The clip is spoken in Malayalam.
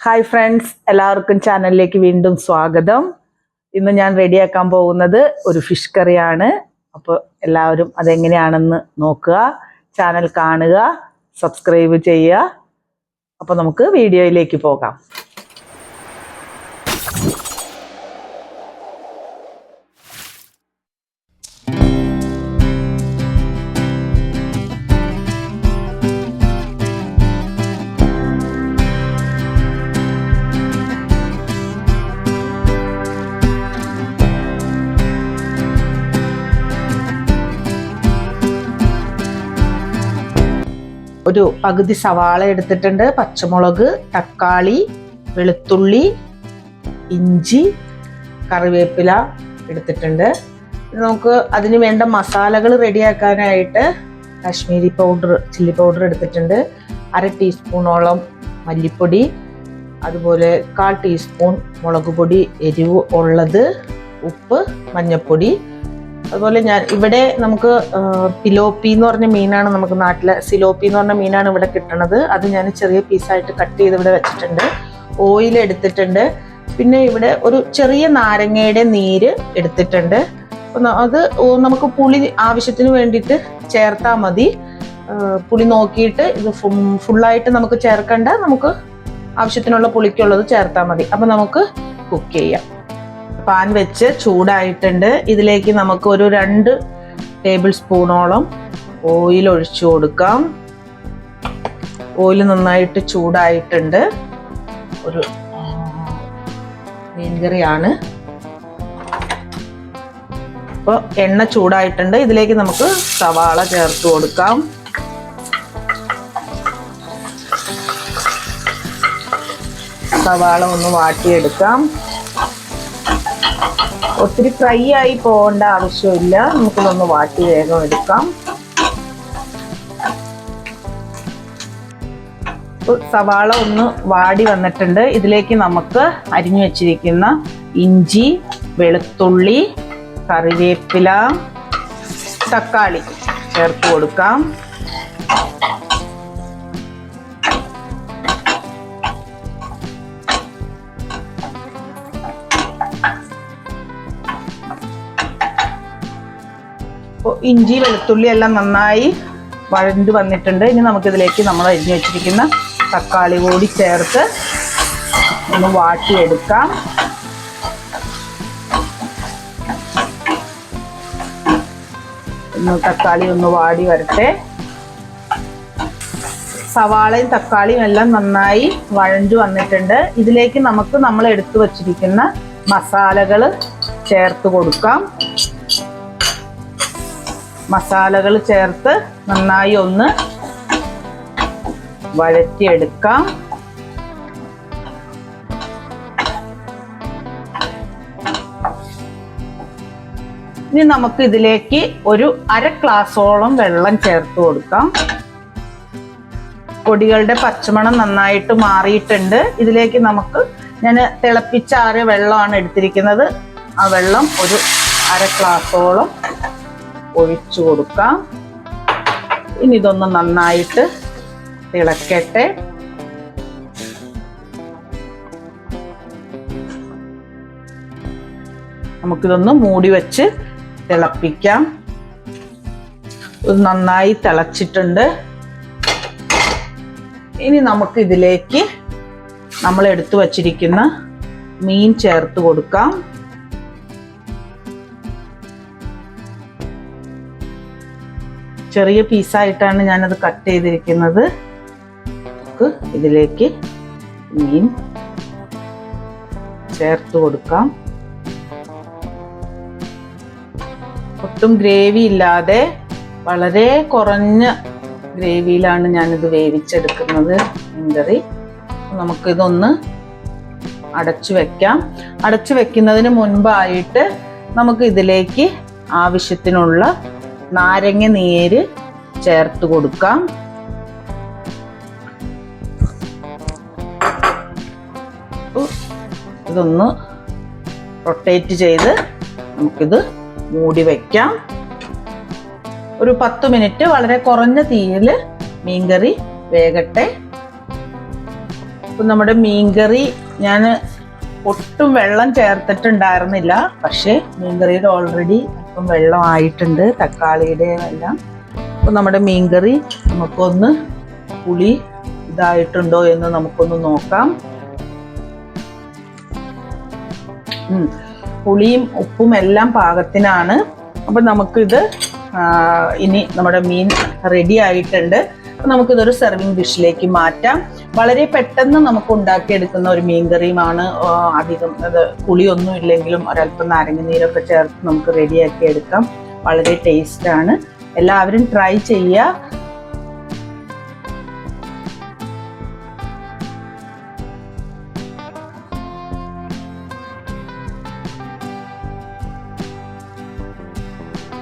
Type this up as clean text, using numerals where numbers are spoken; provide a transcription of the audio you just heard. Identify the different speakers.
Speaker 1: ഹായ് ഫ്രണ്ട്സ്, എല്ലാവർക്കും ചാനലിലേക്ക് വീണ്ടും സ്വാഗതം. ഇന്ന് ഞാൻ റെഡിയാക്കാൻ പോകുന്നത് ഒരു ഫിഷ് കറിയാണ്. അപ്പോൾ എല്ലാവരും അതെങ്ങനെയാണെന്ന് നോക്കുക, ചാനൽ കാണുക, സബ്സ്ക്രൈബ് ചെയ്യുക. അപ്പോൾ നമുക്ക് വീഡിയോയിലേക്ക് പോകാം. ഒരു പകുതി സവാള എടുത്തിട്ടുണ്ട്, പച്ചമുളക്, തക്കാളി, വെളുത്തുള്ളി, ഇഞ്ചി, കറിവേപ്പില എടുത്തിട്ടുണ്ട്. നമുക്ക് അതിന് വേണ്ട മസാലകൾ റെഡിയാക്കാനായിട്ട് കാശ്മീരി പൗഡർ, ചില്ലി പൗഡർ എടുത്തിട്ടുണ്ട്, 1/2 ടീസ്പൂണോളം മല്ലിപ്പൊടി, അതുപോലെ 1/4 ടീസ്പൂൺ മുളക് പൊടി എരിവ് ഉള്ളത്, ഉപ്പ്, മഞ്ഞൾപ്പൊടി. അതുപോലെ ഞാൻ ഇവിടെ നമുക്ക് പിലോപ്പി എന്ന് പറഞ്ഞ മീനാണ്, നമുക്ക് നാട്ടിലെ സിലോപ്പി എന്ന് പറഞ്ഞ മീനാണ് ഇവിടെ കിട്ടണത്. അത് ഞാൻ ചെറിയ പീസായിട്ട് കട്ട് ചെയ്ത് ഇവിടെ വെച്ചിട്ടുണ്ട്. ഓയിൽ എടുത്തിട്ടുണ്ട്. പിന്നെ ഇവിടെ ഒരു ചെറിയ നാരങ്ങയുടെ നീര് എടുത്തിട്ടുണ്ട്. അത് നമുക്ക് പുളി ആവശ്യത്തിന് വേണ്ടിയിട്ട് ചേർത്താൽ മതി. പുളി നോക്കിയിട്ട് ഇത് ഫുള്ളായിട്ട് നമുക്ക് ചേർക്കണ്ട, നമുക്ക് ആവശ്യത്തിനുള്ള പുളിക്കുള്ളത് ചേർത്താൽ മതി. അപ്പം നമുക്ക് കുക്ക് ചെയ്യാം. പാൻ വെച്ച് ചൂടായിട്ടുണ്ട്. ഇതിലേക്ക് നമുക്ക് ഒരു 2 ടേബിൾ സ്പൂണോളം ഓയിൽ ഒഴിച്ചു കൊടുക്കാം. ഓയിൽ നന്നായിട്ട് ചൂടായിട്ടുണ്ട്. ഒരു മീൻകറിയാണ്. അപ്പോൾ എണ്ണ ചൂടായിട്ടുണ്ട്. ഇതിലേക്ക് നമുക്ക് സവാള ചേർത്ത് കൊടുക്കാം. സവാള ഒന്ന് വാട്ടിയെടുക്കാം. ഒത്തിരി ഫ്രൈ ആയി പോകേണ്ട ആവശ്യമില്ല, നമുക്കിതൊന്ന് വാട്ടി വേഗം എടുക്കാം. സവാള ഒന്ന് വാടി വന്നിട്ടുണ്ട്. ഇതിലേക്ക് നമുക്ക് അരിഞ്ഞു വെച്ചിരിക്കുന്ന ഇഞ്ചി, വെളുത്തുള്ളി, കറിവേപ്പില, തക്കാളി ചേർത്ത് കൊടുക്കാം. ഇഞ്ചി, വെളുത്തുള്ളി എല്ലാം നന്നായി വഴണ്ട് വന്നിട്ടുണ്ട്. ഇനി നമുക്കിതിലേക്ക് നമ്മൾ അരിഞ്ഞു വെച്ചിരിക്കുന്ന തക്കാളി കൂടി ചേർത്ത് ഒന്ന് വാട്ടിയെടുക്കാം. തക്കാളി ഒന്ന് വാടി വരട്ടെ. സവാളയും തക്കാളിയും എല്ലാം നന്നായി വഴണ്ട് വന്നിട്ടുണ്ട്. ഇതിലേക്ക് നമുക്ക് നമ്മൾ എടുത്തു വച്ചിരിക്കുന്ന മസാലകൾ ചേർത്ത് കൊടുക്കാം. മസാലകൾ ചേർത്ത് നന്നായി ഒന്ന് വഴറ്റിയെടുക്കാം. ഇനി നമുക്ക് ഇതിലേക്ക് ഒരു 1/2 ഗ്ലാസോളം വെള്ളം ചേർത്ത് കൊടുക്കാം. പൊടികളുടെ പച്ചമണം നന്നായിട്ട് മാറിയിട്ടുണ്ട്. ഇതിലേക്ക് നമുക്ക്, ഞാൻ തിളപ്പിച്ചാറിയ വെള്ളമാണ് എടുത്തിരിക്കുന്നത്, ആ വെള്ളം ഒരു 1/2 ഗ്ലാസോളം ഒഴിച്ചു കൊടുക്കാം. ഇനി ഇതൊന്ന് നന്നായിട്ട് തിളക്കട്ടെ. നമുക്കിതൊന്ന് മൂടി വെച്ച് തിളപ്പിക്കാം. ഇത് നന്നായി തിളച്ചിട്ടുണ്ട്. ഇനി നമുക്ക് ഇതിലേക്ക് നമ്മൾ എടുത്തു വച്ചിരിക്കുന്ന മീൻ ചേർത്ത് കൊടുക്കാം. ചെറിയ പീസായിട്ടാണ് ഞാനത് കട്ട് ചെയ്തിരിക്കുന്നത്. നമുക്ക് ഇതിലേക്ക് മീൻ ചേർത്ത് കൊടുക്കാം. ഒട്ടും ഗ്രേവി ഇല്ലാതെ വളരെ കുറഞ്ഞ ഗ്രേവിയിലാണ് ഞാനിത് വേവിച്ചെടുക്കുന്നത് മീൻകറി. നമുക്കിതൊന്ന് അടച്ചു വെക്കാം. അടച്ചു വെക്കുന്നതിന് മുൻപായിട്ട് നമുക്ക് ഇതിലേക്ക് ആവശ്യത്തിനുള്ള നാരങ്ങ നീര് ചേർത്ത് കൊടുക്കാം. ഇതൊന്ന് റൊട്ടേറ്റ് ചെയ്ത് നമുക്കിത് മൂടി വയ്ക്കാം. ഒരു 10 മിനിറ്റ് വളരെ കുറഞ്ഞ തീയിൽ മീൻകറി വേകട്ടെ. അപ്പം നമ്മുടെ മീൻകറി ഞാൻ ഒട്ടും വെള്ളം ചേർത്തിട്ടുണ്ടായിരുന്നില്ല, പക്ഷേ മീൻകറിയിൽ ഓൾറെഡി ഇപ്പം വെള്ളം ആയിട്ടുണ്ട്, തക്കാളിയുടെയും എല്ലാം. അപ്പം നമ്മുടെ മീൻകറി നമുക്കൊന്ന് പുളി ഇതായിട്ടുണ്ടോ എന്ന് നമുക്കൊന്ന് നോക്കാം. പുളിയും ഉപ്പും എല്ലാം പാകത്തിനാണ്. അപ്പം നമുക്കിത് ഇനി നമ്മുടെ മീൻ റെഡി ആയിട്ടുണ്ട്. അപ്പം നമുക്കിതൊരു സെർവിങ് ഡിഷിലേക്ക് മാറ്റാം. വളരെ പെട്ടെന്ന് നമുക്ക് ഉണ്ടാക്കിയെടുക്കുന്ന ഒരു മീൻ കറിയുമാണ്. അധികം അത് പുളിയൊന്നും ഇല്ലെങ്കിലും ഒരല്പം നാരങ്ങ നീരൊക്കെ ചേർത്ത് നമുക്ക് റെഡിയാക്കി എടുക്കാം. വളരെ ടേസ്റ്റാണ്. എല്ലാവരും ട്രൈ ചെയ്യുക.